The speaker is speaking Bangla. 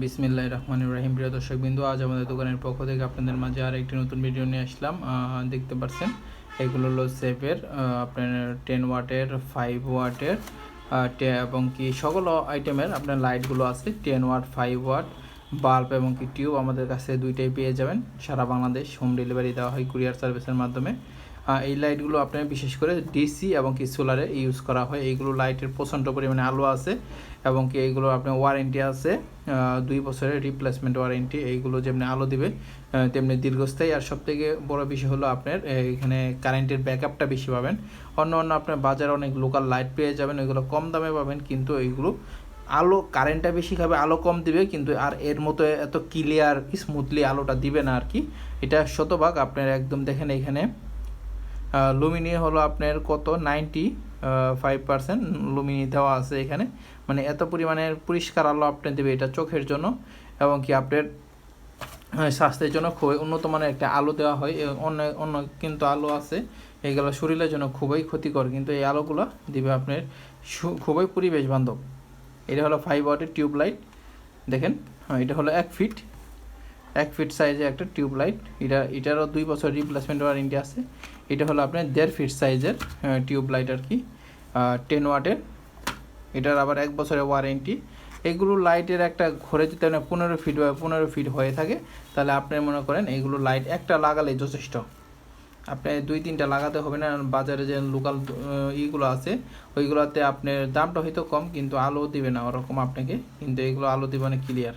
বিসমিল্লাহির রহমানির রহিম। প্রিয় দর্শকবৃন্দু, আজ আমাদের দোকানের পক্ষ থেকে আপনাদের মাঝে আর একটি নতুন ভিডিও নিয়ে আসলাম। দেখতে পাচ্ছেন এগুলো হলো সেফের আপনার 10 ওয়াটের 5 ওয়াটের এবং কি সকল আইটেমের আপনার লাইটগুলো আছে। 10 ওয়াট 5 ওয়াট বাল্ব এবং কি টিউব আমাদের কাছে দুইটাই পেয়ে যাবেন। সারা বাংলাদেশ হোম ডেলিভারি দেওয়া হয় কুরিয়ার সার্ভিসের মাধ্যমে। এই লাইটগুলো আপনার বিশেষ করে ডিসি এবং কি সোলারে ইউজ করা হয়। এইগুলো লাইটের প্রচণ্ড পরিমাণে আলো আছে এবং কি এইগুলো আপনার ওয়ারেন্টি আছে 2 বছরের রিপ্লেসমেন্ট ওয়ারেন্টি। এইগুলো যেমনি আলো দিবে তেমনি দীর্ঘস্থায়ী। আর সবথেকে বড় বিষয় হলো আপনার এখানে কারেন্টের ব্যাকআপটা বেশি পাবেন। অন্য আপনার বাজারে অনেক লোকাল লাইট পেয়ে যাবেন, ওইগুলো কম দামে পাবেন, কিন্তু এইগুলো আলো কারেন্টটা বেশি খাবে, আলো কম দিবে, কিন্তু আর এর মতো এত ক্লিয়ার স্মুথলি আলোটা দিবে না আর কি। এটা শতভাগ আপনার একদম দেখেন এখানে লুমিনি হলো আপনার কত 95% লুমিনি দেওয়া আছে এখানে। মানে এত পরিমাণের পরিষ্কার আলো আপনি দেবে, এটা চোখের জন্য এবং কি আপনার স্বাস্থ্যের জন্য খুবই উন্নত মানের একটা আলো দেওয়া হয়। অন্য অন্য কিন্তু আলো আছে এগুলো শরীরের জন্য খুবই ক্ষতিকর, কিন্তু এই আলোগুলো দিবে আপনার খুবই পরিবেশ বান্ধব। এটা হলো 5 ওয়াটের টিউব লাইট। দেখেন এটা হলো 1 ফিট সাইজের একটা টিউব লাইট। এটারও 2 বছর রিপ্লেসমেন্ট ওয়ারেন্টি আছে। এটা হলো আপনার 1.5 ফিট সাইজের টিউব লাইট আর কি, 10 ওয়াটের। এটার আবার 1 বছরের ওয়ারেন্টি। এগুলো লাইটের একটা ঘরে যদি আপনার 15 ফিট হয়ে থাকে, তাহলে আপনি মনে করেন এইগুলো লাইট একটা লাগালেই যথেষ্ট। আপনি 2-3টা লাগাতে হবে না। বাজারে যে লোকাল ইগুলো আছে ওইগুলোতে আপনার দামটা হয়তো কম, কিন্তু আলো দিবে না ওরকম আপনাকে, কিন্তু এগুলো আলো দিবে না ক্লিয়ার।